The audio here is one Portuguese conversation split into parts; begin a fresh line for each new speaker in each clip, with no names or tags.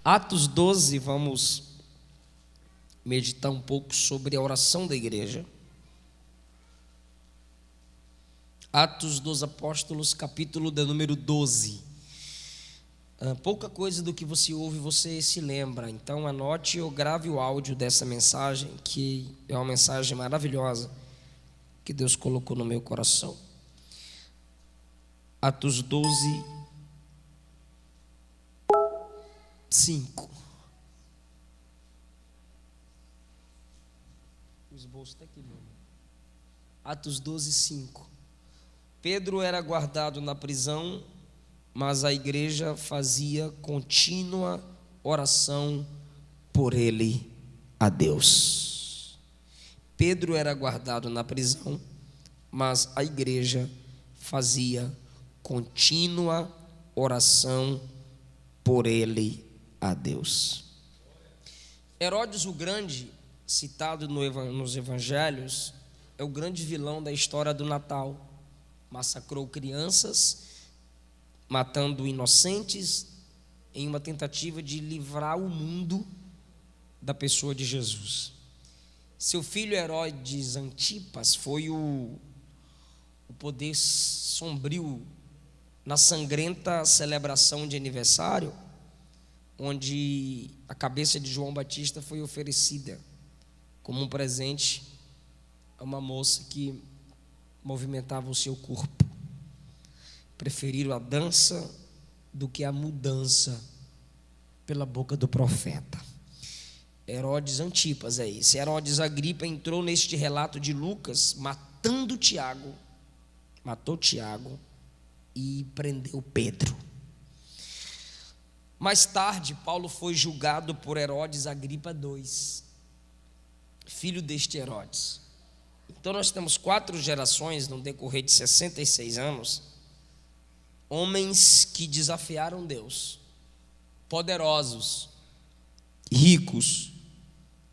Atos 12, vamos meditar um pouco sobre a oração da igreja. Atos dos Apóstolos, capítulo de número 12. Pouca coisa do que você ouve você se lembra, então anote ou grave o áudio dessa mensagem, que é uma mensagem maravilhosa que Deus colocou no meu coração. Atos 12, 5. O esboço está aqui mesmo. Atos 12, 5. Pedro era guardado na prisão, mas a igreja fazia contínua oração por ele a Deus. Pedro era guardado na prisão, mas a igreja fazia contínua oração por ele a Deus. Herodes o Grande, citado nos evangelhos, é o grande vilão da história do Natal. Massacrou crianças, matando inocentes, em uma tentativa de livrar o mundo da pessoa de Jesus. Seu filho Herodes Antipas foi o poder sombrio na sangrenta celebração de aniversário, onde a cabeça de João Batista foi oferecida como um presente a uma moça que movimentava o seu corpo. Preferiram a dança do que a mudança pela boca do profeta. Herodes Antipas é esse. Herodes Agripa entrou neste relato de Lucas, matou Tiago e prendeu Pedro. Mais tarde, Paulo foi julgado por Herodes Agripa II, filho deste Herodes. Então nós temos 4 gerações no decorrer de 66 anos, homens que desafiaram Deus, poderosos, ricos,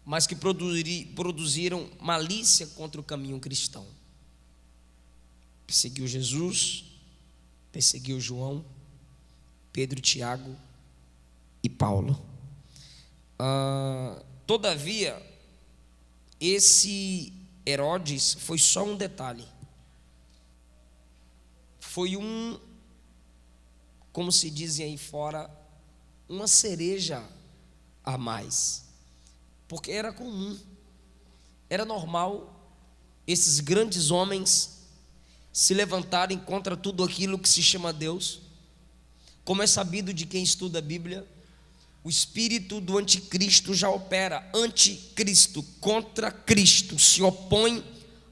mas que produziram malícia contra o caminho cristão. Perseguiu Jesus, perseguiu João, Pedro, Tiago e Paulo. Todavia, esse Herodes foi só um detalhe. Foi como se dizem aí fora, uma cereja a mais. Porque era comum, era normal esses grandes homens se levantarem contra tudo aquilo que se chama Deus. Como é sabido de quem estuda a Bíblia, o espírito do anticristo já opera. Anticristo, contra Cristo, se opõe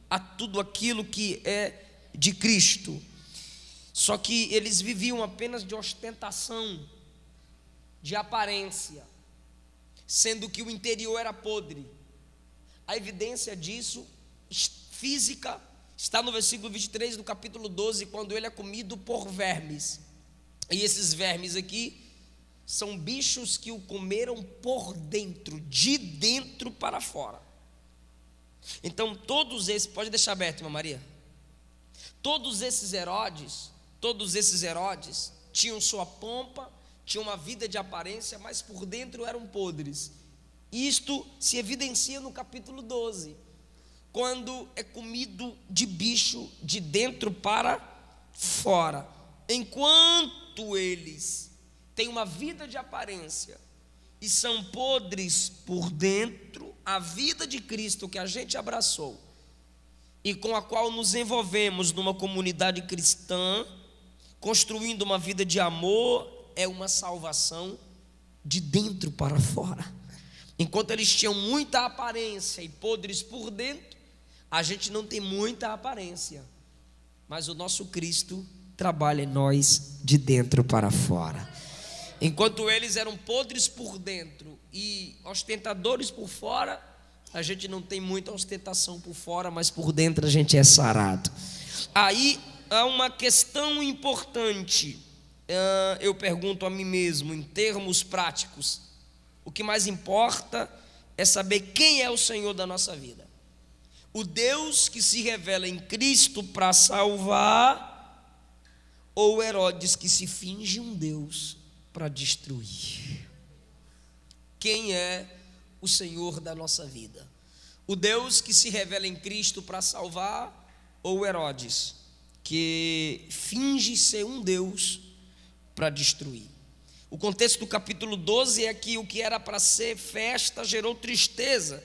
a tudo aquilo que é de Cristo. Só que eles viviam apenas de ostentação, de aparência, sendo que o interior era podre. A evidência disso, física, está no versículo 23 do capítulo 12, quando ele é comido por vermes. E esses vermes aqui são bichos que o comeram por dentro, de dentro para fora. Então todos esses, pode deixar aberto, irmã Maria. Todos esses Herodes tinham sua pompa, tinham uma vida de aparência, mas por dentro eram podres. Isto se evidencia no capítulo 12, quando é comido de bicho de dentro para fora. Enquanto eles têm uma vida de aparência e são podres por dentro, a vida de Cristo que a gente abraçou e com a qual nos envolvemos numa comunidade cristã, construindo uma vida de amor, é uma salvação de dentro para fora. Enquanto eles tinham muita aparência e podres por dentro, a gente não tem muita aparência, mas o nosso Cristo trabalha em nós de dentro para fora. Enquanto eles eram podres por dentro e ostentadores por fora, a gente não tem muita ostentação por fora, mas por dentro a gente é sarado. Aí há uma questão importante. Eu pergunto a mim mesmo, em termos práticos, o que mais importa é saber quem é o Senhor da nossa vida. O Deus que se revela em Cristo para salvar, ou Herodes que se finge um Deus para destruir. quem é o Senhor da nossa vida: o Deus que se revela em Cristo para salvar, ou Herodes, que finge ser um Deus para destruir? O contexto do capítulo 12 é que o que era para ser festa gerou tristeza.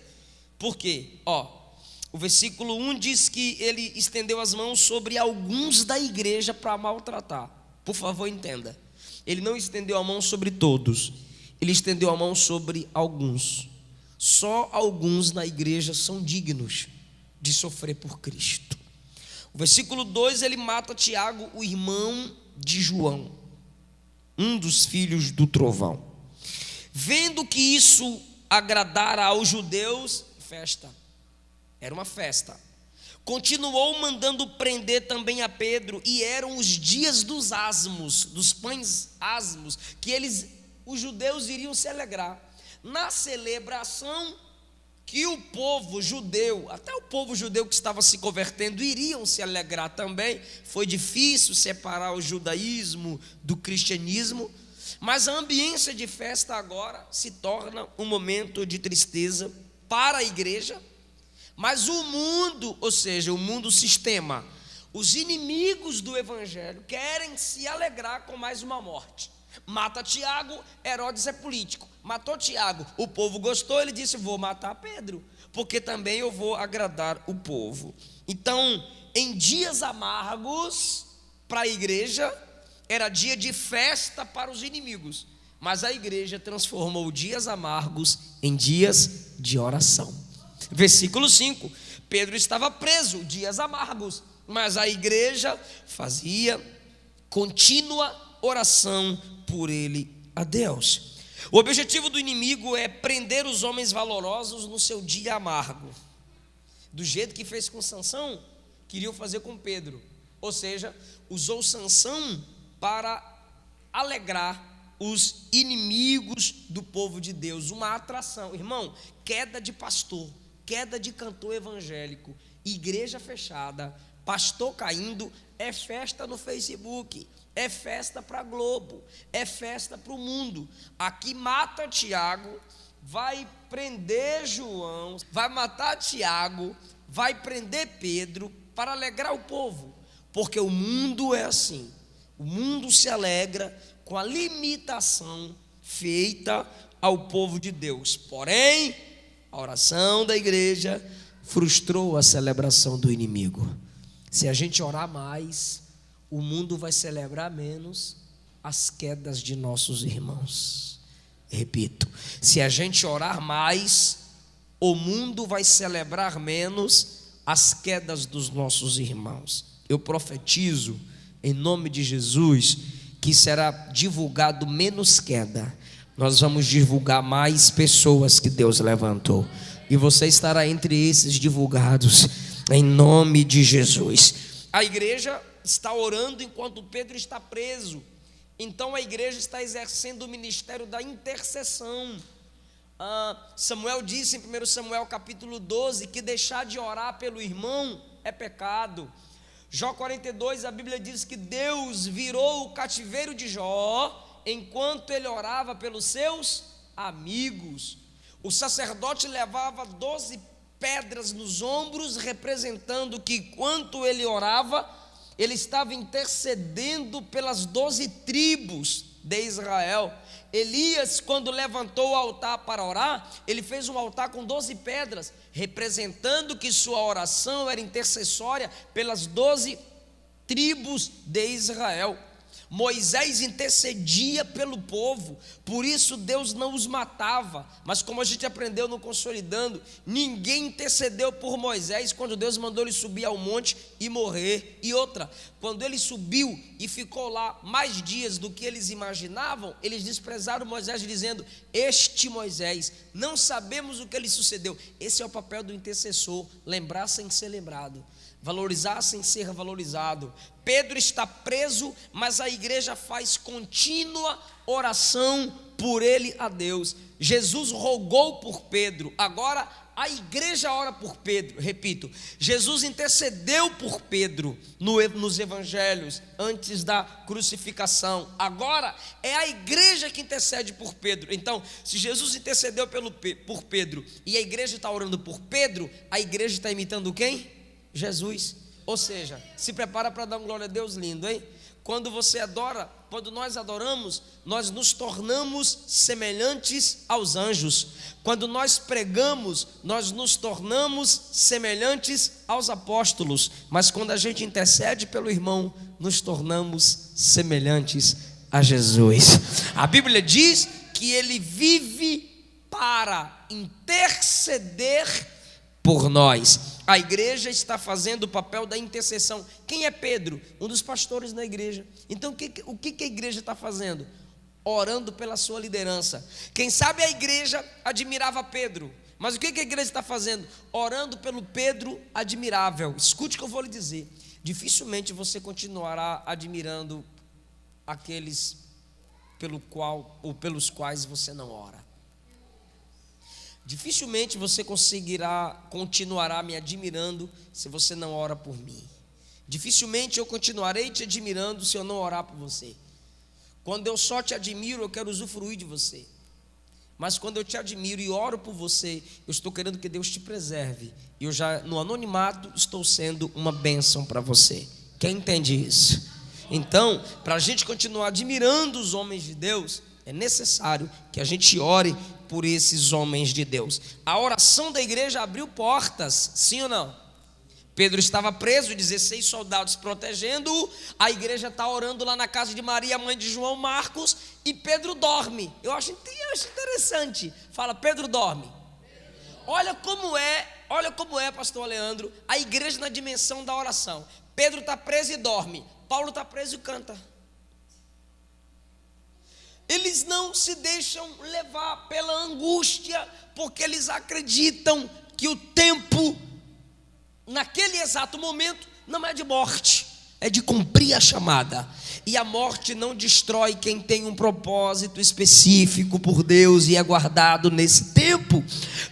Por quê? O versículo 1 diz que ele estendeu as mãos sobre alguns da igreja para maltratar. Por favor, entenda. Ele não estendeu a mão sobre todos, ele estendeu a mão sobre alguns. Só alguns na igreja são dignos de sofrer por Cristo. O versículo 2, ele mata Tiago, o irmão de João, um dos filhos do trovão. Vendo que isso agradara aos judeus, festa, era uma festa, continuou mandando prender também a Pedro. E eram os dias dos asmos, dos pães asmos, que os judeus iriam se alegrar. Na celebração que o povo judeu, até o povo judeu que estava se convertendo, iriam se alegrar também. Foi difícil separar o judaísmo do cristianismo, mas a ambiência de festa agora se torna um momento de tristeza para a igreja. Mas o mundo, ou seja, o mundo sistema, os inimigos do evangelho querem se alegrar com mais uma morte. Mata Tiago, Herodes é político, matou Tiago, o povo gostou, ele disse: vou matar Pedro, porque também eu vou agradar o povo. Então, em dias amargos para a igreja, era dia de festa para os inimigos, mas a igreja transformou dias amargos em dias de oração. Versículo 5, Pedro estava preso, dias amargos, mas a igreja fazia contínua oração por ele a Deus. O objetivo do inimigo é prender os homens valorosos no seu dia amargo. Do jeito que fez com Sansão, queriam fazer com Pedro. Ou seja, usou Sansão para alegrar os inimigos do povo de Deus. Uma atração, irmão, queda de pastor, queda de cantor evangélico, igreja fechada, pastor caindo, é festa no Facebook, é festa para a Globo, é festa para o mundo. Aqui mata Tiago, vai prender João, vai matar Tiago, vai prender Pedro para alegrar o povo, porque o mundo é assim. O mundo se alegra com a limitação feita ao povo de Deus. Porém, a oração da igreja frustrou a celebração do inimigo. Se a gente orar mais, o mundo vai celebrar menos as quedas de nossos irmãos. Repito, se a gente orar mais, o mundo vai celebrar menos as quedas dos nossos irmãos. Eu profetizo, em nome de Jesus, que será divulgado menos queda. Nós vamos divulgar mais pessoas que Deus levantou, e você estará entre esses divulgados, em nome de Jesus. A igreja está orando enquanto Pedro está preso. Então a igreja está exercendo o ministério da intercessão. Samuel disse em 1 Samuel capítulo 12 que deixar de orar pelo irmão é pecado. Jó 42, a Bíblia diz que Deus virou o cativeiro de Jó enquanto ele orava pelos seus amigos. O sacerdote levava 12 pedras nos ombros, representando que enquanto ele orava, ele estava intercedendo pelas 12 tribos de Israel. Elias, quando levantou o altar para orar, ele fez um altar com 12 pedras, representando que sua oração era intercessória pelas 12 tribos de Israel. Moisés intercedia pelo povo, por isso Deus não os matava. Mas como a gente aprendeu no Consolidando, ninguém intercedeu por Moisés quando Deus mandou ele subir ao monte e morrer. E outra, quando ele subiu e ficou lá mais dias do que eles imaginavam, eles desprezaram Moisés, dizendo: este Moisés, não sabemos o que lhe sucedeu. Esse é o papel do intercessor: lembrar sem ser lembrado, valorizar sem ser valorizado. Pedro está preso, mas a igreja faz contínua oração por ele a Deus. Jesus rogou por Pedro, agora a igreja ora por Pedro. Repito, Jesus intercedeu por Pedro nos evangelhos antes da crucificação. Agora é a igreja que intercede por Pedro. Então, se Jesus intercedeu por Pedro e a igreja está orando por Pedro, a igreja está imitando quem? Jesus. Ou seja, se prepara para dar um glória a Deus lindo, hein? Quando você adora, quando nós adoramos, nós nos tornamos semelhantes aos anjos. Quando nós pregamos, nós nos tornamos semelhantes aos apóstolos. Mas quando a gente intercede pelo irmão, nos tornamos semelhantes a Jesus. A Bíblia diz que ele vive para interceder por nós. A igreja está fazendo o papel da intercessão. Quem é Pedro? Um dos pastores da igreja. Então o que a igreja está fazendo? Orando pela sua liderança. Quem sabe a igreja admirava Pedro, mas o que a igreja está fazendo? Orando pelo Pedro admirável. Escute o que eu vou lhe dizer. Dificilmente você continuará admirando aqueles pelos quais você não ora. Dificilmente você continuará me admirando se você não ora por mim. Dificilmente eu continuarei te admirando se eu não orar por você. Quando eu só te admiro, eu quero usufruir de você. Mas quando eu te admiro e oro por você, eu estou querendo que Deus te preserve. E eu já, no anonimato, estou sendo uma bênção para você. Quem entende isso? Então, para a gente continuar admirando os homens de Deus, é necessário que a gente ore por esses homens de Deus. A oração da igreja abriu portas, sim ou não? Pedro estava preso, 16 soldados protegendo-o. A igreja está orando lá na casa de Maria, mãe de João Marcos, e Pedro dorme. Eu acho interessante. Fala, Pedro dorme. Olha como é, pastor Leandro, a igreja na dimensão da oração. Pedro está preso e dorme. Paulo está preso e canta. Eles não se deixam levar pela angústia, porque eles acreditam que o tempo, naquele exato momento, não é de morte, é de cumprir a chamada. E a morte não destrói quem tem um propósito específico por Deus e é guardado nesse tempo.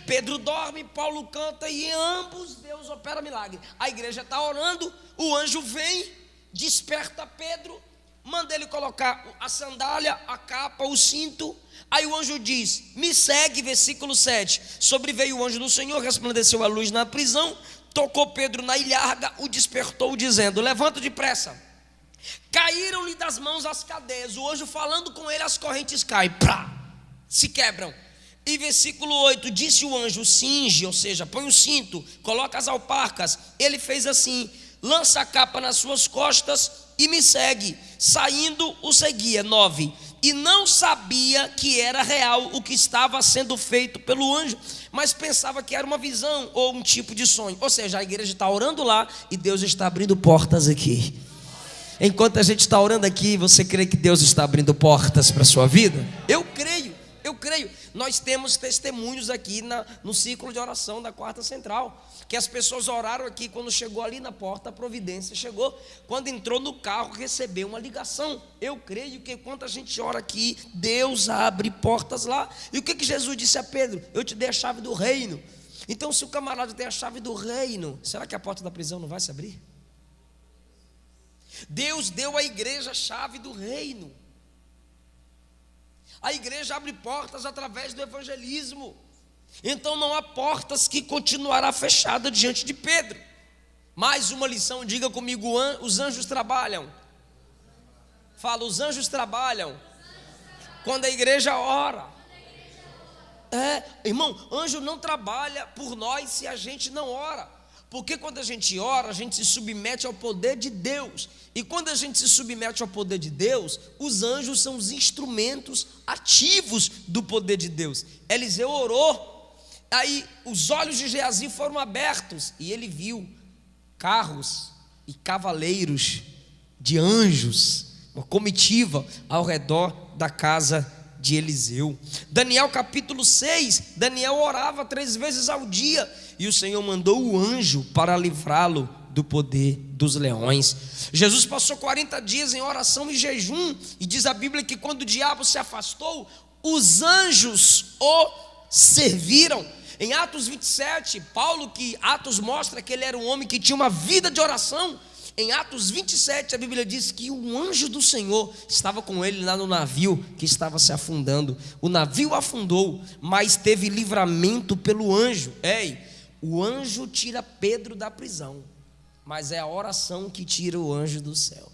Pedro dorme, Paulo canta e em ambos Deus opera milagre. A igreja está orando, o anjo vem, desperta Pedro, manda ele colocar a sandália, a capa, o cinto. Aí o anjo diz, me segue, versículo 7. Sobreveio o anjo do Senhor, resplandeceu a luz na prisão, tocou Pedro na ilharga, o despertou dizendo, levanta depressa. Caíram-lhe das mãos as cadeias. O anjo falando com ele, as correntes caem, se quebram. E versículo 8, disse o anjo, cinge, ou seja, põe o cinto, coloca as alparcas. Ele fez assim, lança a capa nas suas costas e me segue. Saindo o seguia. 9, e não sabia que era real o que estava sendo feito pelo anjo, mas pensava que era uma visão ou um tipo de sonho. Ou seja, a igreja está orando lá e Deus está abrindo portas aqui. Enquanto a gente está orando aqui, você crê que Deus está abrindo portas para a sua vida? Eu creio. Nós temos testemunhos aqui no ciclo de oração da Quarta Central, que as pessoas oraram aqui, quando chegou ali na porta, a providência chegou. Quando entrou no carro, recebeu uma ligação. Eu creio que enquanto a gente ora aqui, Deus abre portas lá. E o que Jesus disse a Pedro? Eu te dei a chave do reino. Então, se o camarada tem a chave do reino, será que a porta da prisão não vai se abrir? Deus deu à igreja a chave do reino. A igreja abre portas através do evangelismo. Então não há portas que continuará fechada diante de Pedro. Mais uma lição, diga comigo, os anjos trabalham. Fala, os anjos trabalham quando a igreja ora. Irmão, anjo não trabalha por nós se a gente não ora. Porque quando a gente ora, a gente se submete ao poder de Deus. E quando a gente se submete ao poder de Deus, os anjos são os instrumentos ativos do poder de Deus. Eliseu orou, aí os olhos de Geazi foram abertos e ele viu carros e cavaleiros de anjos, uma comitiva ao redor da casa de Eliseu. Daniel capítulo 6, Daniel orava 3 vezes ao dia e o Senhor mandou o anjo para livrá-lo do poder dos leões. Jesus passou 40 dias em oração e jejum, e diz a Bíblia que quando o diabo se afastou, os anjos o serviram. Em Atos 27, Paulo, que Atos mostra que ele era um homem que tinha uma vida de oração. Em Atos 27, a Bíblia diz que um anjo do Senhor estava com ele lá no navio que estava se afundando. O navio afundou, mas teve livramento pelo anjo. O anjo tira Pedro da prisão, mas é a oração que tira o anjo do céu.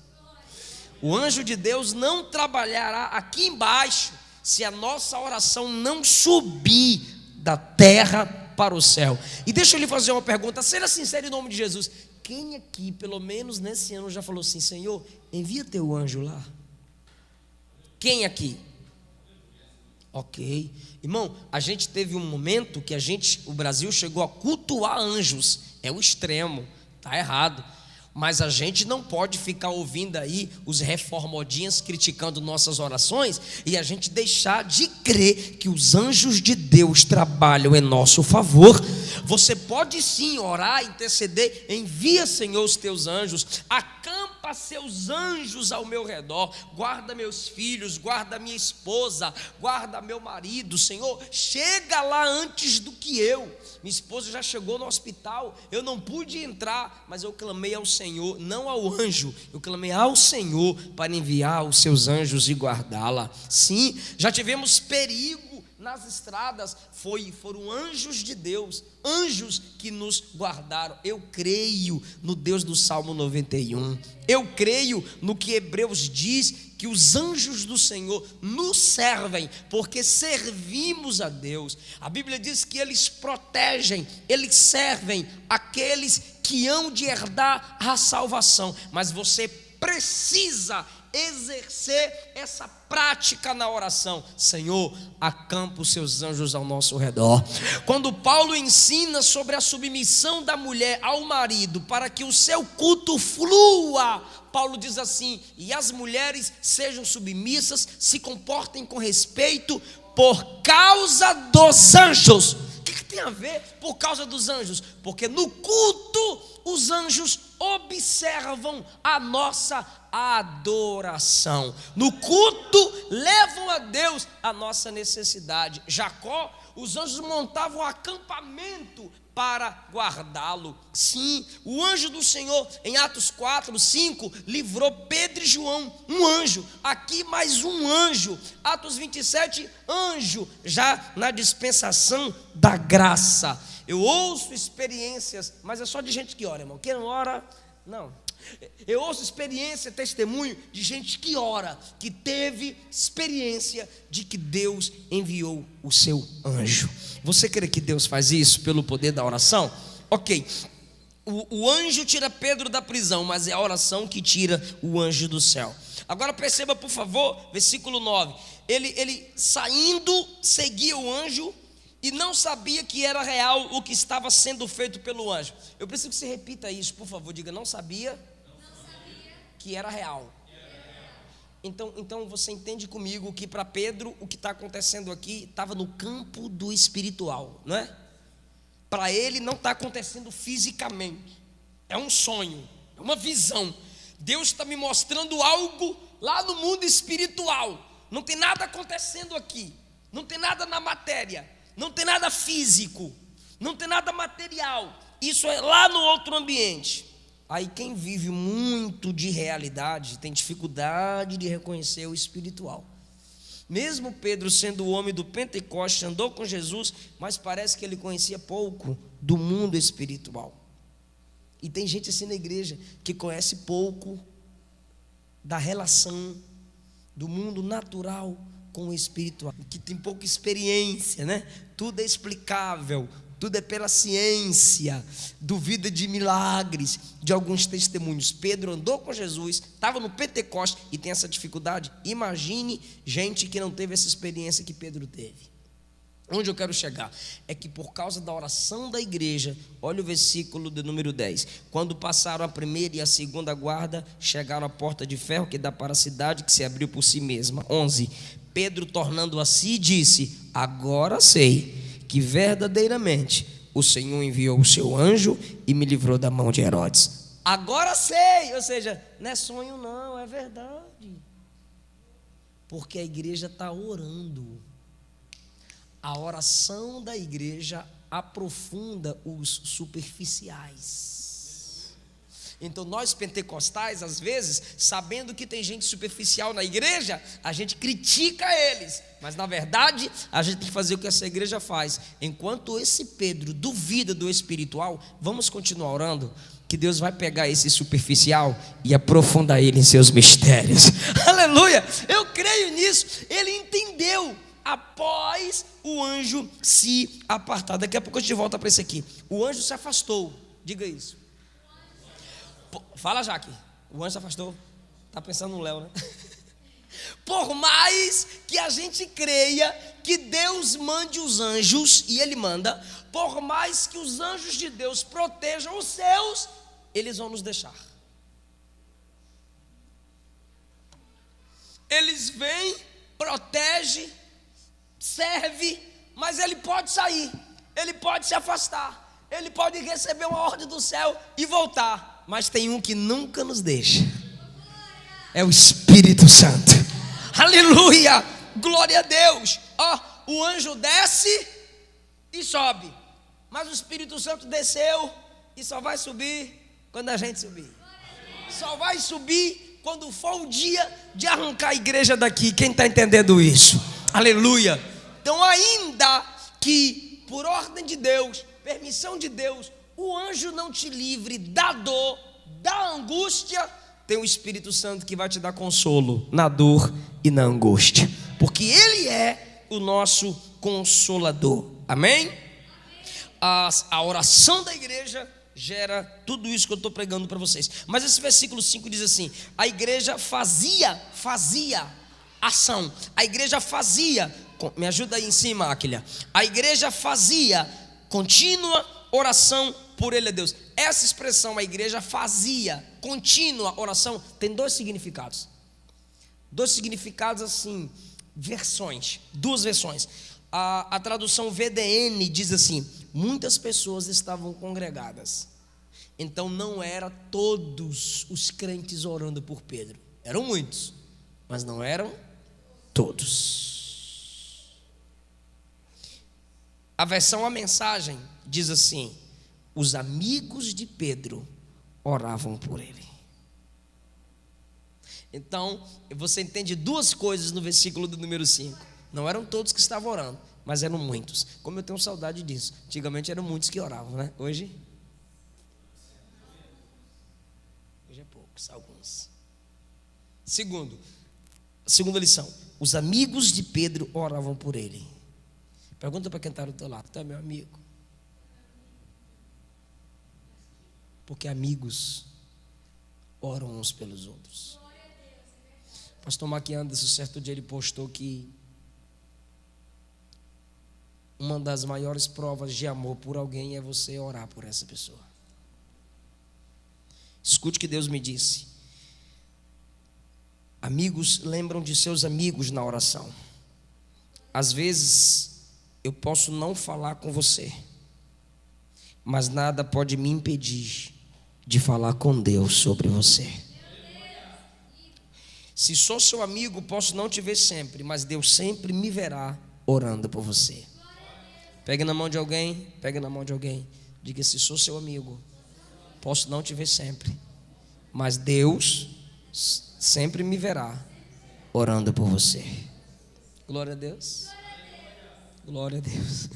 O anjo de Deus não trabalhará aqui embaixo se a nossa oração não subir da terra para o céu. E deixa eu lhe fazer uma pergunta, seja sincero em nome de Jesus. Quem aqui, pelo menos nesse ano, já falou assim: Senhor, envia teu anjo lá? Quem aqui? Ok. Irmão, a gente teve um momento que o Brasil chegou a cultuar anjos. É o extremo, está errado. Mas a gente não pode ficar ouvindo aí os reformodinhas criticando nossas orações e a gente deixar de crer que os anjos de Deus trabalham em nosso favor. Você pode sim orar, interceder, envia, Senhor, os teus anjos, acampa seus anjos ao meu redor, guarda meus filhos, guarda minha esposa, guarda meu marido, Senhor, chega lá antes do que eu. Minha esposa já chegou no hospital, eu não pude entrar, mas eu clamei ao Senhor, não ao anjo, eu clamei ao Senhor para enviar os seus anjos e guardá-la. Sim, já tivemos perigo nas estradas, foram anjos de Deus, anjos que nos guardaram. Eu creio no Deus do Salmo 91, eu creio no que Hebreus diz, que os anjos do Senhor nos servem, porque servimos a Deus. A Bíblia diz que eles protegem, eles servem aqueles que hão de herdar a salvação, mas você precisa exercer essa prática na oração. Senhor, acampa os seus anjos ao nosso redor. Quando Paulo ensina sobre a submissão da mulher ao marido para que o seu culto flua, Paulo diz assim: e as mulheres sejam submissas, se comportem com respeito por causa dos anjos. O que tem a ver por causa dos anjos? Porque no culto os anjos observam a nossa adoração. No culto levam a Deus a nossa necessidade. Jacó, os anjos montavam um acampamento para guardá-lo. Sim, o anjo do Senhor em Atos 4, 5 livrou Pedro e João, um anjo. Aqui mais um anjo. Atos 27, anjo, já na dispensação da graça. Eu ouço experiências, mas é só de gente que ora, irmão. Quem não ora, não. Eu ouço experiência, testemunho de gente que ora, que teve experiência de que Deus enviou o seu anjo. Você crê que Deus faz isso pelo poder da oração? Ok, o anjo tira Pedro da prisão, mas é a oração que tira o anjo do céu. Agora perceba, por favor, versículo 9. Ele saindo, seguia o anjo e não sabia que era real o que estava sendo feito pelo anjo. Eu preciso que você repita isso, por favor. Diga: não sabia que era real. Então você entende comigo que para Pedro o que está acontecendo aqui estava no campo do espiritual, não é? Para ele não está acontecendo fisicamente, é um sonho, é uma visão. Deus está me mostrando algo lá no mundo espiritual. Não tem nada acontecendo aqui, não tem nada na matéria, não tem nada físico, não tem nada material. Isso é lá no outro ambiente. Aí quem vive muito de realidade tem dificuldade de reconhecer o espiritual. Mesmo Pedro sendo o homem do Pentecoste, andou com Jesus, mas parece que ele conhecia pouco do mundo espiritual. E tem gente assim na igreja que conhece pouco da relação do mundo natural com o espiritual, que tem pouca experiência, né? Tudo é explicável, tudo é pela ciência, duvida de milagres, de alguns testemunhos. Pedro andou com Jesus, estava no Pentecoste e tem essa dificuldade. Imagine gente que não teve essa experiência que Pedro teve. Onde eu quero chegar é que por causa da oração da igreja, olha o versículo de número 10. Quando passaram a primeira e a segunda guarda, chegaram à porta de ferro que dá para a cidade, que se abriu por si mesma. 11. Pedro, tornando a si, disse: agora sei que verdadeiramente o Senhor enviou o seu anjo e me livrou da mão de Herodes. Agora sei, ou seja, não é sonho não, é verdade. Porque a igreja está orando. A oração da igreja aprofunda os superficiais. Então nós pentecostais, às vezes, sabendo que tem gente superficial na igreja, a gente critica eles, mas na verdade a gente tem que fazer o que essa igreja faz. Enquanto esse Pedro duvida do espiritual, vamos continuar orando, que Deus vai pegar esse superficial e aprofundar ele em seus mistérios. Aleluia, eu creio nisso. Ele entendeu após o anjo se apartar. Daqui a pouco a gente volta para isso aqui. O anjo se afastou, diga isso. Fala, Jaque. O anjo se afastou. Tá pensando no Léo, né? Por mais que a gente creia que Deus mande os anjos, e Ele manda, por mais que os anjos de Deus protejam os seus, eles vão nos deixar. Eles vêm, protegem, servem, mas ele pode sair, ele pode se afastar, ele pode receber uma ordem do céu e voltar. Mas tem um que nunca nos deixa, é o Espírito Santo. Aleluia, glória a Deus. O anjo desce e sobe, mas o Espírito Santo desceu e só vai subir quando a gente subir. Só vai subir quando for o dia de arrancar a igreja daqui. Quem está entendendo isso? Aleluia. Então, ainda que por ordem de Deus, permissão de Deus, o anjo não te livre da dor, da angústia, tem o Espírito Santo que vai te dar consolo na dor e na angústia, porque Ele é o nosso consolador. Amém? A oração da igreja gera tudo isso que eu estou pregando para vocês. Mas esse versículo 5 diz assim: a igreja fazia ação. A igreja fazia, me ajuda aí em cima, Aquilha. A igreja fazia contínua oração por ele a Deus. Essa expressão, a igreja fazia contínua oração, tem dois significados. Dois significados assim, duas versões. A tradução VDN diz assim: muitas pessoas estavam congregadas. Então não era todos os crentes orando por Pedro. Eram muitos, mas não eram todos. A versão A Mensagem diz assim: os amigos de Pedro oravam por ele. Então, você entende duas coisas no versículo do número 5. Não eram todos que estavam orando, mas eram muitos. Como eu tenho saudade disso. Antigamente eram muitos que oravam, né? Hoje é poucos, alguns. Segunda lição: os amigos de Pedro oravam por ele. Pergunta para quem está do teu lado: tu é meu amigo? Porque amigos oram uns pelos outros. Pastor Mark Anderson, certo dia ele postou que uma das maiores provas de amor por alguém é você orar por essa pessoa. Escute o que Deus me disse. Amigos lembram de seus amigos na oração. Às vezes eu posso não falar com você, mas nada pode me impedir de falar com Deus sobre você. Se sou seu amigo, posso não te ver sempre, mas Deus sempre me verá orando por você. Pegue na mão de alguém, diga: se sou seu amigo, posso não te ver sempre, mas Deus sempre me verá orando por você. Glória a Deus. Glória a Deus.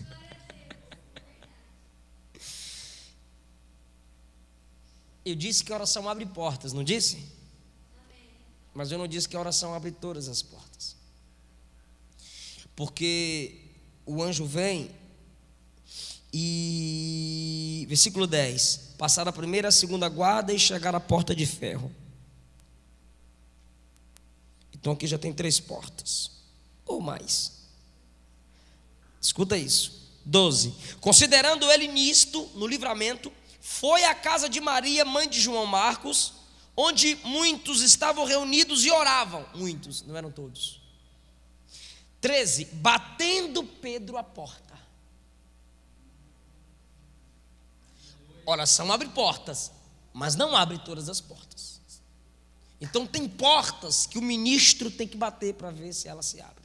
Eu disse que a oração abre portas, não disse? Mas eu não disse que a oração abre todas as portas. Porque o anjo vem e, versículo 10, passar a primeira e a segunda guarda e chegar à porta de ferro. Então aqui já tem 3 portas, ou mais. Escuta isso. 12, considerando ele nisto, no livramento, foi à casa de Maria, mãe de João Marcos, onde muitos estavam reunidos e oravam. Muitos, não eram todos. 13, batendo Pedro à porta. Oração abre portas, mas não abre todas as portas. Então tem portas que o ministro tem que bater para ver se ela se abre.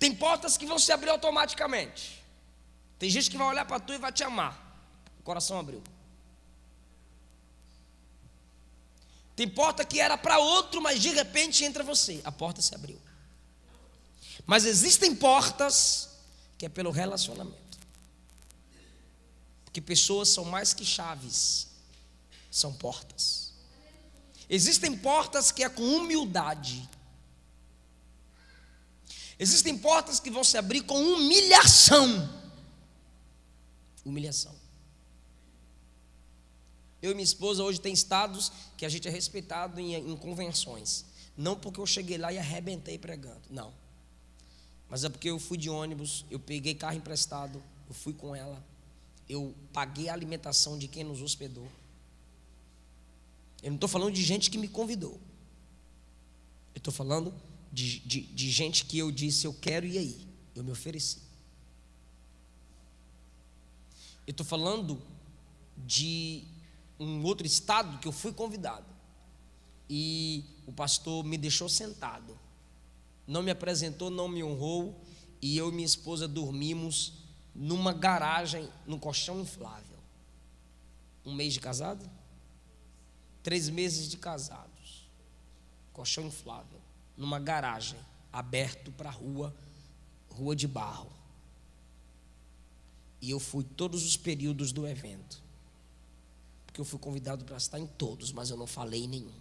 Tem portas que vão se abrir automaticamente. Tem gente que vai olhar para tu e vai te amar. O coração abriu. Tem porta que era para outro, mas de repente entra você. A porta se abriu. Mas existem portas que é pelo relacionamento. Porque pessoas são mais que chaves. São portas. Existem portas que é com humildade. Existem portas que vão se abrir com humilhação. Humilhação. Eu e minha esposa hoje tem estados que a gente é respeitado em convenções. Não porque eu cheguei lá e arrebentei pregando, não. Mas é porque eu fui de ônibus, eu peguei carro emprestado, eu fui com ela, eu paguei a alimentação de quem nos hospedou. Eu não estou falando de gente que me convidou. Eu estou falando de gente que eu disse, eu quero ir aí. Eu me ofereci. Eu estou falando de um outro estado que eu fui convidado. E o pastor me deixou sentado. Não me apresentou, não me honrou. E eu e minha esposa dormimos numa garagem, num colchão inflável. 1 mês de casado? 3 meses de casados. Colchão inflável. Numa garagem, aberto para a rua de barro. E eu fui todos os períodos do evento. Porque eu fui convidado para estar em todos, mas eu não falei em nenhum.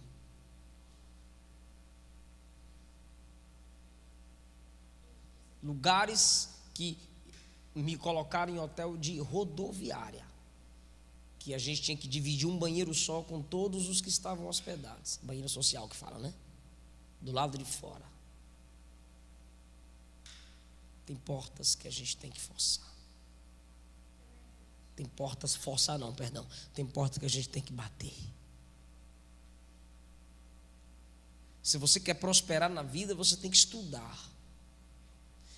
Lugares que me colocaram em hotel de rodoviária, que a gente tinha que dividir um banheiro só com todos os que estavam hospedados. Banheiro social que fala, né? Do lado de fora. Tem portas que a gente tem que forçar. Tem portas, forçar não, perdão. Tem portas que a gente tem que bater. Se você quer prosperar na vida, você tem que estudar.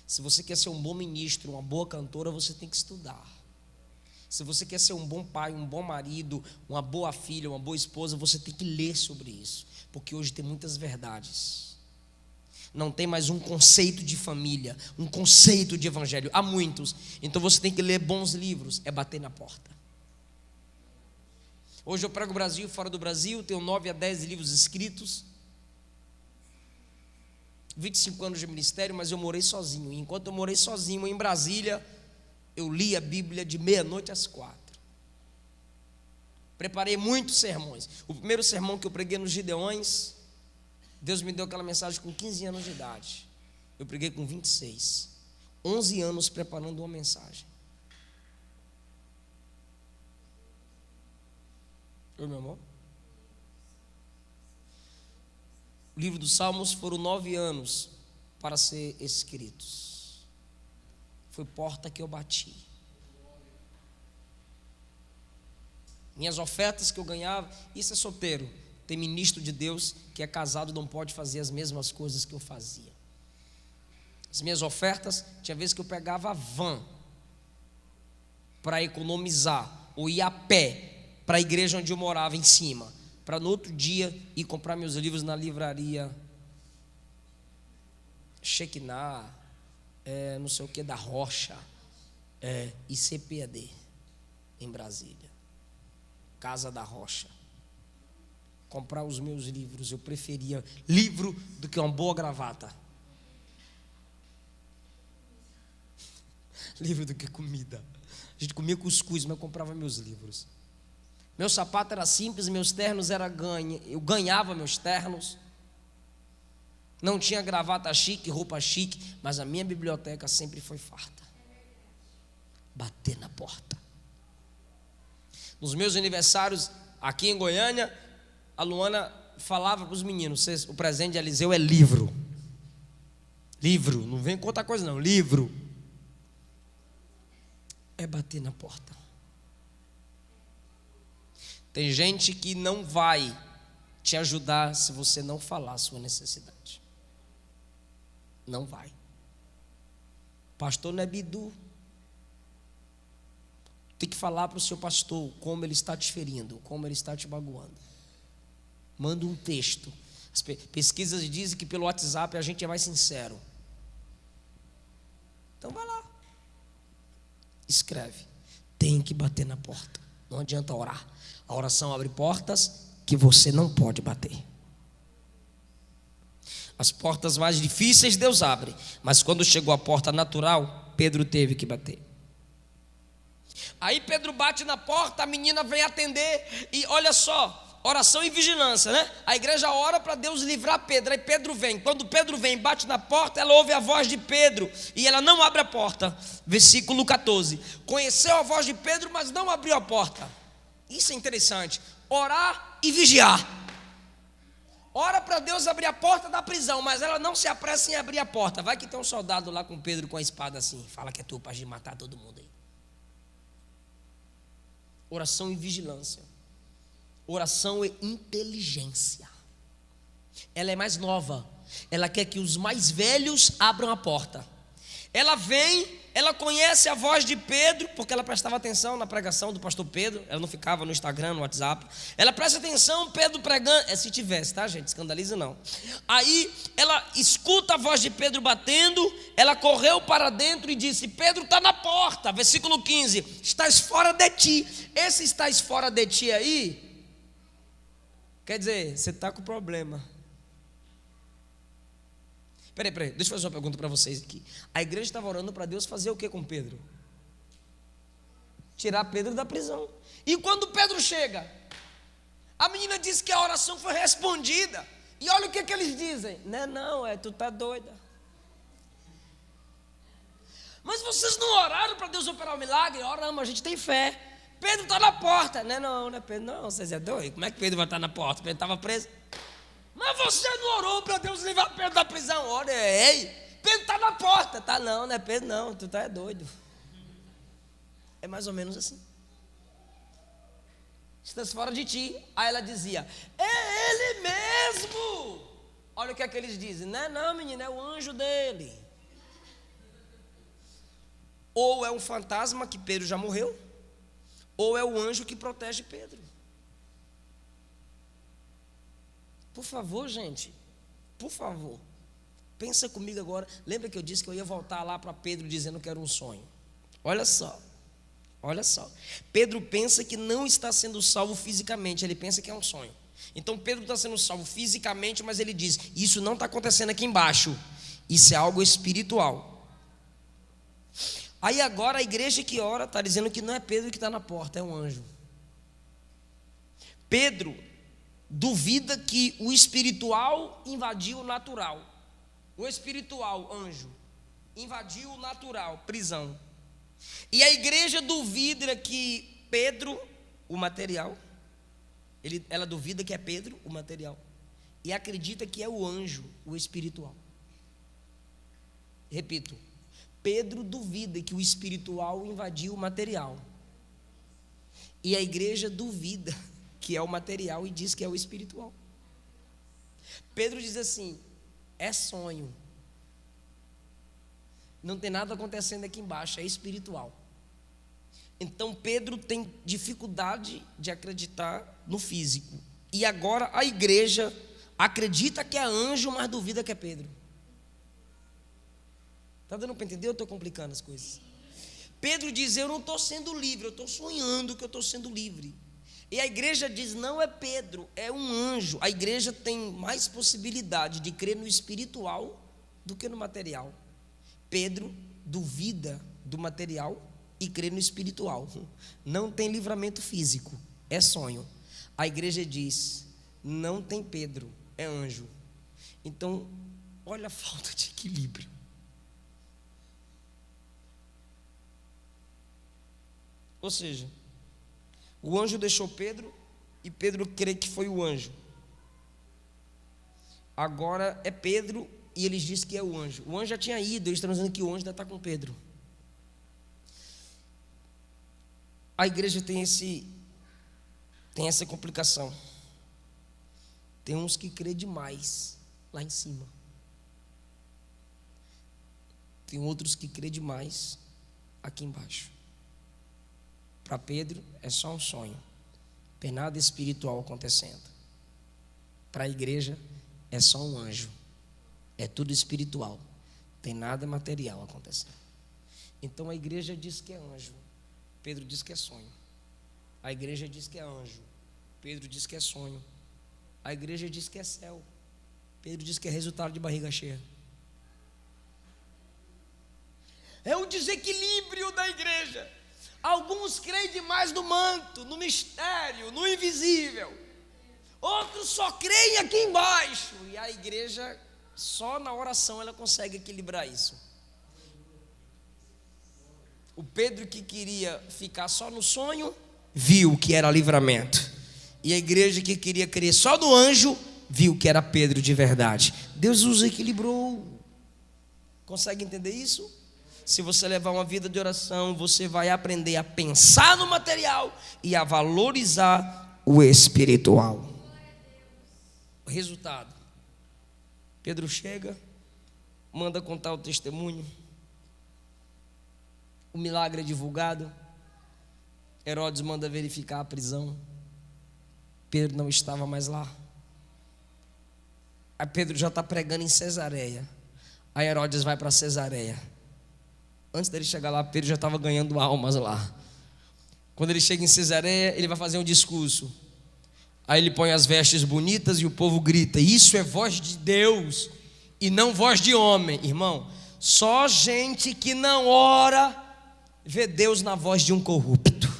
Se você quer ser um bom ministro, uma boa cantora, você tem que estudar. Se você quer ser um bom pai, um bom marido, uma boa filha, uma boa esposa, você tem que ler sobre isso. Porque hoje tem muitas verdades. Não tem mais um conceito de família, um conceito de evangelho. Há muitos. Então você tem que ler bons livros, é bater na porta. Hoje eu prego no Brasil, fora do Brasil, tenho 9 a 10 livros escritos. 25 anos de ministério, mas eu morei sozinho. E enquanto eu morei sozinho em Brasília, eu li a Bíblia de meia-noite às 4. Preparei muitos sermões. O primeiro sermão que eu preguei nos Gideões, Deus me deu aquela mensagem com 15 anos de idade. Eu preguei com 26. 11 anos preparando uma mensagem. Oi, meu amor? O livro dos Salmos foram 9 anos para ser escritos. Foi porta que eu bati. Minhas ofertas que eu ganhava, isso é solteiro. Tem ministro de Deus que é casado, não pode fazer as mesmas coisas que eu fazia. As minhas ofertas, tinha vezes que eu pegava a van para economizar, ou ia a pé para a igreja onde eu morava em cima, para no outro dia ir comprar meus livros na livraria Shekinah, não sei o que da Rocha, ICPAD, em Brasília, Casa da Rocha. Comprar os meus livros, eu preferia livro do que uma boa gravata. Livro do que comida. A gente comia cuscuz, mas eu comprava meus livros. Meu sapato era simples, meus ternos eu ganhava meus ternos. Não tinha gravata chique, roupa chique, mas a minha biblioteca sempre foi farta. Bater na porta. Nos meus aniversários aqui em Goiânia, a Luana falava para os meninos: o presente de Eliseu é livro. Livro, não vem com outra coisa não, livro. É bater na porta. Tem gente que não vai te ajudar se você não falar a sua necessidade. Não vai. Pastor Nebidu, tem que falar para o seu pastor como ele está te ferindo, como ele está te magoando. Manda um texto. As pesquisas dizem que pelo WhatsApp a gente é mais sincero. Então vai lá. Escreve. Tem que bater na porta. Não adianta orar. A oração abre portas que você não pode bater. As portas mais difíceis Deus abre, mas quando chegou a porta natural, Pedro teve que bater. Aí Pedro bate na porta, a menina vem atender e olha só, oração e vigilância, né? A igreja ora para Deus livrar Pedro. Aí Pedro vem, quando Pedro vem, bate na porta, ela ouve a voz de Pedro e ela não abre a porta. Versículo 14, conheceu a voz de Pedro, mas não abriu a porta. Isso é interessante, orar e vigiar. Ora para Deus abrir a porta da prisão, mas ela não se apressa em abrir a porta. Vai que tem um soldado lá com Pedro com a espada assim, fala que é tu para matar todo mundo aí. Oração e vigilância. Oração e inteligência. Ela é mais nova. Ela quer que os mais velhos abram a porta. Ela vem, ela conhece a voz de Pedro, porque ela prestava atenção na pregação do pastor Pedro. Ela não ficava no Instagram, no WhatsApp. Ela presta atenção, Pedro pregando. Se tivesse, tá, gente? Escandaliza não. Aí ela escuta a voz de Pedro batendo. Ela correu para dentro e disse: Pedro está na porta. Versículo 15: estás fora de ti. Esse estás fora de ti aí, quer dizer, você está com problema. Peraí, deixa eu fazer uma pergunta para vocês aqui. A igreja estava orando para Deus fazer o que com Pedro? Tirar Pedro da prisão. E quando Pedro chega, a menina disse que a oração foi respondida. E olha o que eles dizem: não, tu tá doida. Mas vocês não oraram para Deus operar o milagre? Oramos, a gente tem fé. Pedro está na porta. Não é Pedro não, vocês é doido. Como é que Pedro vai estar na porta? Pedro estava preso. Mas você não orou para Deus livrar Pedro da prisão? Orei. Pedro está na porta. Tá não é Pedro não, tu tá doido. É mais ou menos assim. Estás fora de ti. Aí ela dizia: é ele mesmo. Olha o que é que eles dizem: não menina, é o anjo dele. Ou é um fantasma que Pedro já morreu, ou é o anjo que protege Pedro. Por favor, gente, por favor, pensa comigo agora. Lembra que eu disse que eu ia voltar lá para Pedro dizendo que era um sonho? Olha só. Pedro pensa que não está sendo salvo fisicamente, ele pensa que é um sonho. Então Pedro está sendo salvo fisicamente, mas ele diz: isso não está acontecendo aqui embaixo, isso é algo espiritual. Aí agora a igreja que ora está dizendo que não é Pedro que está na porta, é um anjo. Pedro duvida que o espiritual invadiu o natural. O espiritual, anjo, invadiu o natural, prisão. E a igreja duvida que Pedro, o material, ela duvida que é Pedro, o material, e acredita que é o anjo, o espiritual. Repito, Pedro duvida que o espiritual invadiu o material, e a igreja duvida que é o material e diz que é o espiritual. Pedro diz assim: é sonho, não tem nada acontecendo aqui embaixo, é espiritual. Então Pedro tem dificuldade de acreditar no físico, e agora a igreja acredita que é anjo, mas duvida que é Pedro. Está dando para entender ou estou complicando as coisas? Pedro diz: eu não estou sendo livre, eu estou sonhando que eu estou sendo livre. E a igreja diz: não é Pedro, é um anjo. A igreja tem mais possibilidade de crer no espiritual do que no material. Pedro duvida do material e crê no espiritual. Não tem livramento físico, é sonho. A igreja diz: não tem Pedro, é anjo. Então, olha a falta de equilíbrio. Ou seja, o anjo deixou Pedro e Pedro crê que foi o anjo. Agora é Pedro e eles dizem que é o anjo. O anjo já tinha ido, eles estão dizendo que o anjo ainda está com Pedro. A igreja tem essa complicação. Tem uns que crê demais lá em cima. Tem outros que crê demais aqui embaixo. Para Pedro é só um sonho, não tem nada espiritual acontecendo. Para a igreja é só um anjo, é tudo espiritual, não tem nada material acontecendo. Então a igreja diz que é anjo, Pedro diz que é sonho. A igreja diz que é anjo, Pedro diz que é sonho. A igreja diz que é céu, Pedro diz que é resultado de barriga cheia. É o desequilíbrio da igreja. Alguns creem demais no manto, no mistério, no invisível. Outros só creem aqui embaixo. E a igreja, só na oração ela consegue equilibrar isso. O Pedro que queria ficar só no sonho, viu que era livramento. E a igreja que queria crer só no anjo, viu que era Pedro de verdade. Deus os equilibrou. Consegue entender isso? Se você levar uma vida de oração, você vai aprender a pensar no material e a valorizar o espiritual. O resultado: Pedro chega, manda contar o testemunho, o milagre é divulgado, Herodes manda verificar a prisão, Pedro não estava mais lá. Aí Pedro já está pregando em Cesareia, aí Herodes vai para Cesareia. Antes dele chegar lá, Pedro já estava ganhando almas lá. Quando ele chega em Cesareia, ele vai fazer um discurso. Aí ele põe as vestes bonitas e o povo grita: isso é voz de Deus e não voz de homem. Irmão, só gente que não ora vê Deus na voz de um corrupto.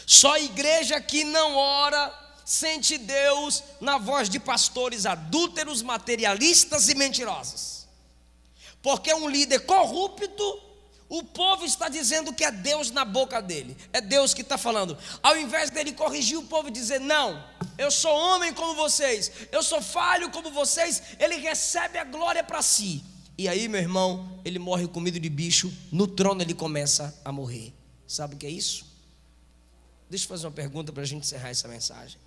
Só igreja que não ora sente Deus na voz de pastores adúlteros, materialistas e mentirosos. Porque um líder corrupto, o povo está dizendo que é Deus na boca dele. É Deus que está falando. Ao invés dele corrigir o povo e dizer: não, eu sou homem como vocês, eu sou falho como vocês, ele recebe a glória para si. E aí, meu irmão, ele morre comido de bicho. No trono ele começa a morrer. Sabe o que é isso? Deixa eu fazer uma pergunta para a gente encerrar essa mensagem.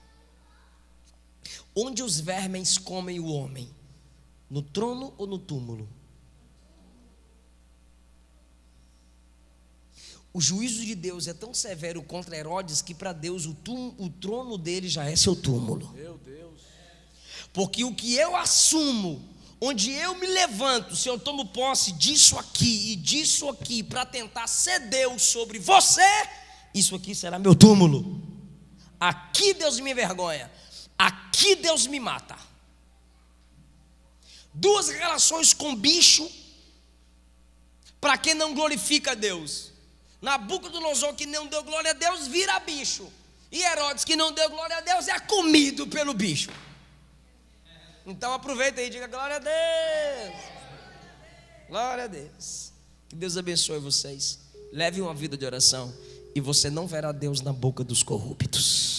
Onde os vermes comem o homem? No trono ou no túmulo? O juízo de Deus é tão severo contra Herodes que para Deus o trono dele já é seu túmulo. Meu Deus. Porque o que eu assumo, onde eu me levanto, se eu tomo posse disso aqui e disso aqui para tentar ser Deus sobre você, isso aqui será meu túmulo. Aqui Deus me envergonha, aqui Deus me mata. Duas relações com bicho, para quem não glorifica a Deus. Nabucodonosor, que não deu glória a Deus, vira bicho. E Herodes, que não deu glória a Deus, é comido pelo bicho. Então aproveita aí e diga: glória a Deus. Glória a Deus. Que Deus abençoe vocês. Leve uma vida de oração e você não verá Deus na boca dos corruptos.